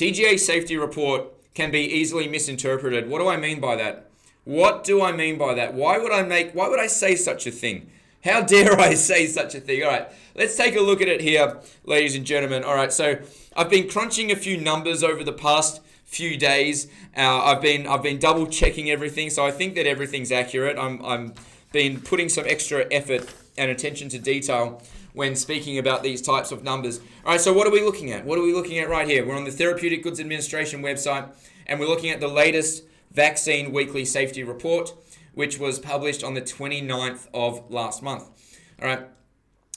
TGA Safety Report can be easily misinterpreted. What do I mean by that? What do I mean by that? Why would I say such a thing? How dare I say such a thing? All right, let's take a look at it here, ladies and gentlemen. All right, so I've been crunching a few numbers over the past few days. I've been double checking everything, so I think that everything's accurate. I'm been putting some extra effort and attention to detail when speaking about these types of numbers. All right, so what are we looking at? What are we looking at right here? We're on the Therapeutic Goods Administration website, and we're looking at the latest Vaccine Weekly Safety Report, which was published on the 29th of last month. All right,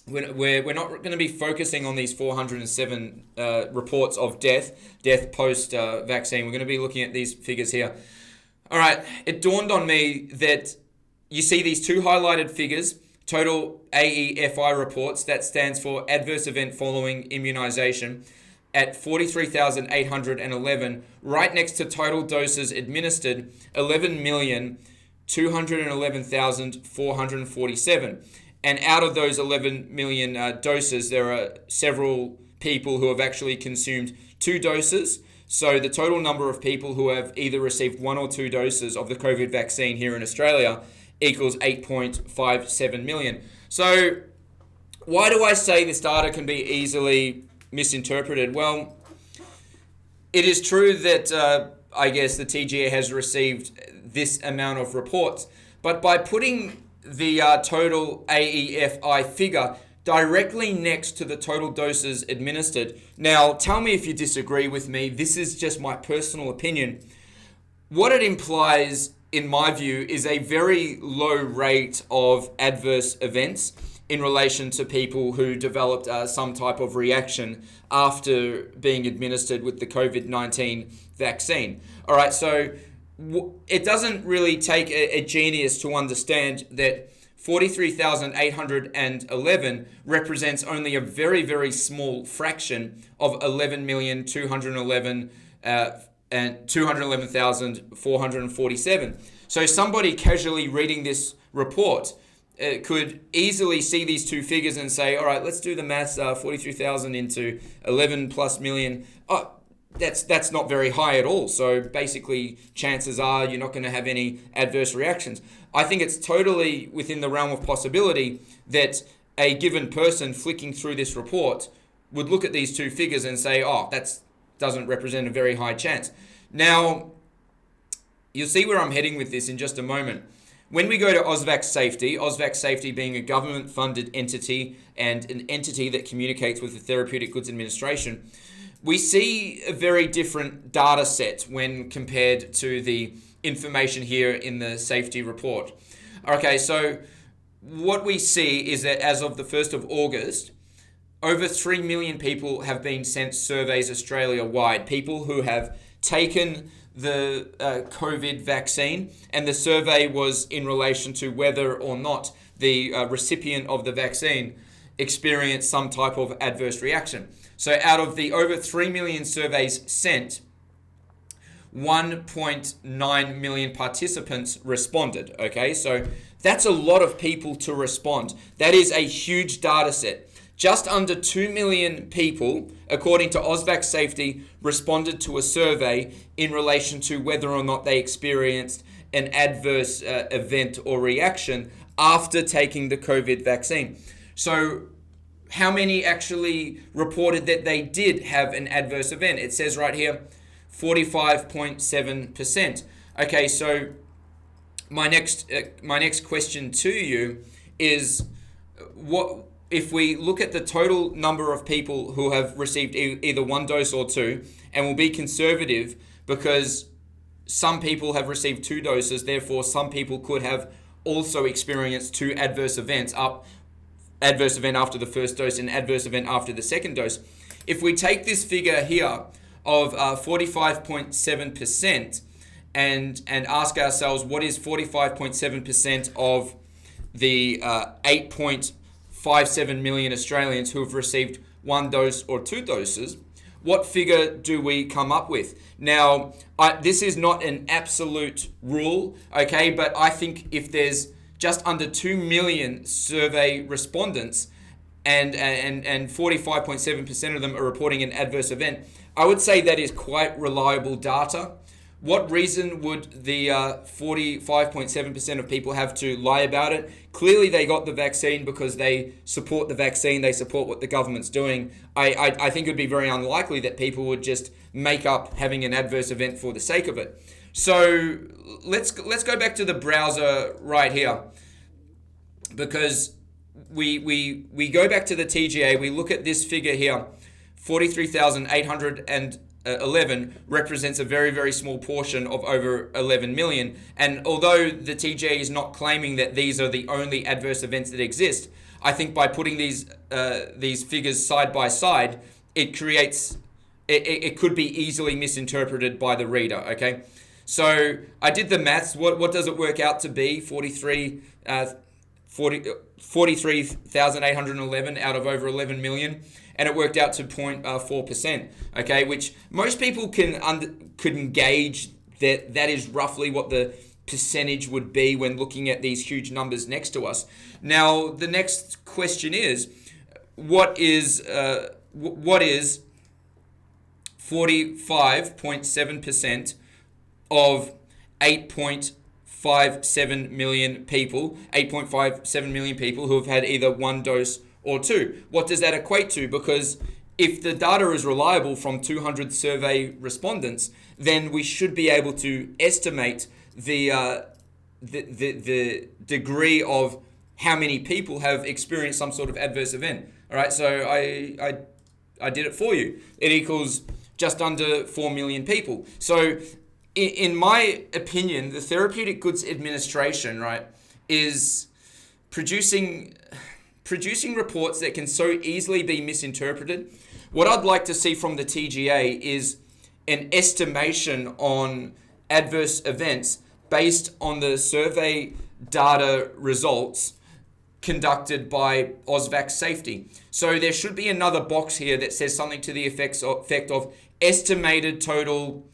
we're not going to be focusing on these 407 reports of death post-vaccine. We're going to be looking at these figures here. All right, it dawned on me that you see these two highlighted figures, total AEFI reports, that stands for Adverse Event Following Immunization, at 43,811, right next to total doses administered, 11,211,447. And out of those 11 million doses, there are several people who have actually consumed 2 doses. So the total number of people who have either received 1 or 2 doses of the COVID vaccine here in Australia equals 8.57 million. So why do I say this data can be easily misinterpreted? Well, it is true that I guess the TGA has received this amount of reports, but by putting the total AEFI figure directly next to the total doses administered. Now, tell me if you disagree with me. This is just my personal opinion. What it implies, in my view, is a very low rate of adverse events in relation to people who developed some type of reaction after being administered with the COVID-19 vaccine. All right, so it doesn't really take a genius to understand that 43,811 represents only a very, very small fraction of 11,211,447. So somebody casually reading this report could easily see these two figures and say, all right, let's do the maths, 43,000 into 11 plus million. Oh, that's not very high at all. So basically, chances are you're not going to have any adverse reactions. I think it's totally within the realm of possibility that a given person flicking through this report would look at these two figures and say, oh, that doesn't represent a very high chance. Now, you'll see where I'm heading with this in just a moment. When we go to AusVax Safety being a government-funded entity and an entity that communicates with the Therapeutic Goods Administration, we see a very different data set when compared to the information here in the safety report. Okay, so what we see is that as of the 1st of August, over 3 million people have been sent surveys Australia-wide, people who have taken the COVID vaccine, and the survey was in relation to whether or not the recipient of the vaccine experienced some type of adverse reaction. So out of the over 3 million surveys sent, 1.9 million participants responded. Okay, so that's a lot of people to respond. That is a huge data set. Just under 2 million people, according to AusVax Safety, responded to a survey in relation to whether or not they experienced an adverse event or reaction after taking the COVID vaccine. So how many actually reported that they did have an adverse event? It says right here, 45.7%. Okay, so my next question to you is, what if we look at the total number of people who have received either 1 dose or 2, and we'll be conservative because some people have received 2 doses, therefore some people could have also experienced 2 adverse events, adverse event after the first dose and adverse event after the second dose. If we take this figure here of 45.7% and ask ourselves, what is 45.7% of the 8.57 million Australians who have received 1 dose or 2 doses, what figure do we come up with? Now, this is not an absolute rule, okay, but I think if there's just under 2 million survey respondents and 45.7% of them are reporting an adverse event, I would say that is quite reliable data. What reason would the 45.7% of people have to lie about it? Clearly, they got the vaccine because they support the vaccine. They support what the government's doing. I think it would be very unlikely that people would just make up having an adverse event for the sake of it. So let's go back to the browser right here, because we go back to the TGA. We look at this figure here, 43,811 represents a very, very small portion of over 11 million. And although the TGA is not claiming that these are the only adverse events that exist, I think by putting these figures side by side, it creates, it could be easily misinterpreted by the reader, okay? So I did the maths. What does it work out to be? 43,811 out of over 11 million. And it worked out to 0.4%, okay, which most people could gauge that is roughly what the percentage would be when looking at these huge numbers next to us. Now, the next question is, what is 45.7% of 8.57 million people, 8.57 million people who have had either one dose or two? What does that equate to? Because if the data is reliable from 200 survey respondents, then we should be able to estimate the degree of how many people have experienced some sort of adverse event. All right, so I did it for you. It equals just under 4 million people. So in my opinion, the Therapeutic Goods Administration, right, is producing reports that can so easily be misinterpreted. What I'd like to see from the TGA is an estimation on adverse events based on the survey data results conducted by AusVax Safety. So there should be another box here that says something to the effect of estimated total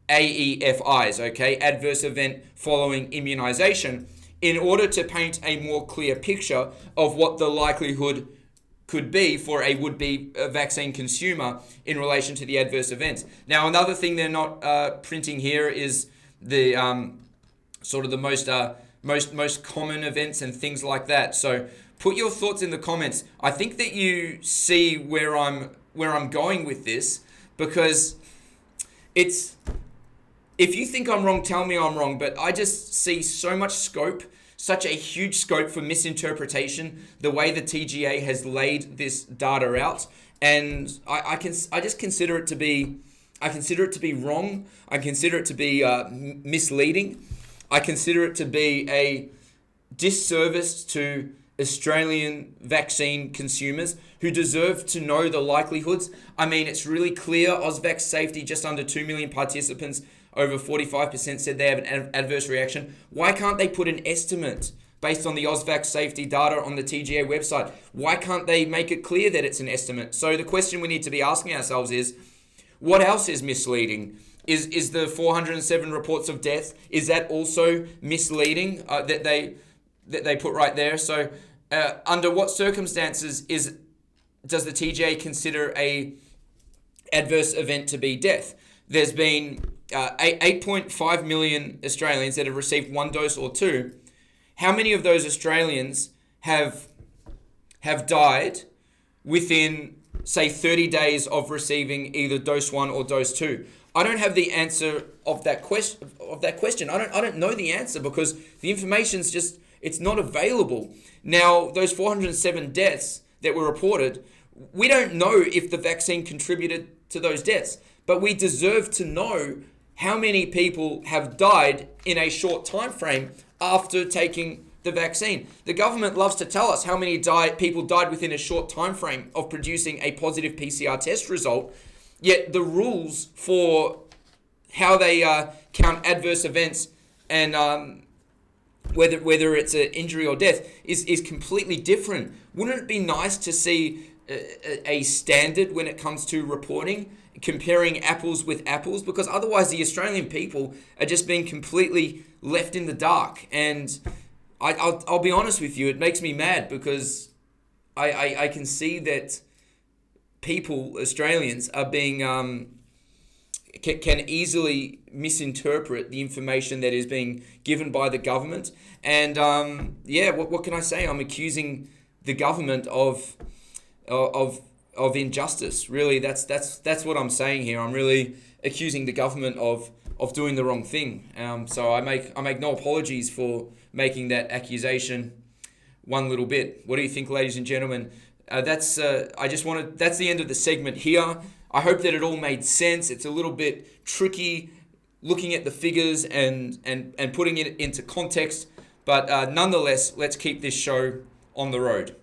AEFIs, okay, adverse event following immunization, in order to paint a more clear picture of what the likelihood could be for a would-be vaccine consumer in relation to the adverse events. Now, another thing they're not printing here is the sort of the most common events and things like that. So put your thoughts in the comments. I think that you see where I'm going with this, because it's, if you think I'm wrong, tell me I'm wrong, but I just see so much scope, such a huge scope for misinterpretation, the way the TGA has laid this data out. And I just consider it to be, wrong. I consider it to be misleading. I consider it to be a disservice to Australian vaccine consumers who deserve to know the likelihoods. I mean, it's really clear. AusVax Safety, just under 2 million participants, over 45% said they have an adverse reaction. Why can't they put an estimate based on the AusVax Safety data on the TGA website? Why can't they make it clear that it's an estimate? So the question we need to be asking ourselves is, what else is misleading? Is the 407 reports of death, is that also misleading that they put right there? So under what circumstances does the TGA consider a adverse event to be death? There's been 8.5 million Australians that have received one dose or two. How many of those Australians have died within, say, 30 days of receiving either dose 1 or dose 2? I don't have the answer of that question. I don't know the answer because the information's just, it's not available. Now, those 407 deaths that were reported, we don't know if the vaccine contributed to those deaths, but we deserve to know how many people have died in a short time frame after taking the vaccine. The government loves to tell us how many people died within a short time frame of producing a positive PCR test result, yet the rules for how they count adverse events and whether it's an injury or death is completely different. Wouldn't it be nice to see a standard when it comes to reporting, comparing apples with apples? Because otherwise the Australian people are just being completely left in the dark. And I'll be honest with you, it makes me mad because I can see that people, Australians, are being can easily misinterpret the information that is being given by the government. And what can I say? I'm accusing the government of injustice. Really, that's what I'm saying here. I'm really accusing the government of doing the wrong thing. So I make no apologies for making that accusation one little bit. What do you think, ladies and gentlemen? That's the end of the segment here. I hope that it all made sense. It's a little bit tricky looking at the figures and putting it into context, but nonetheless, let's keep this show on the road.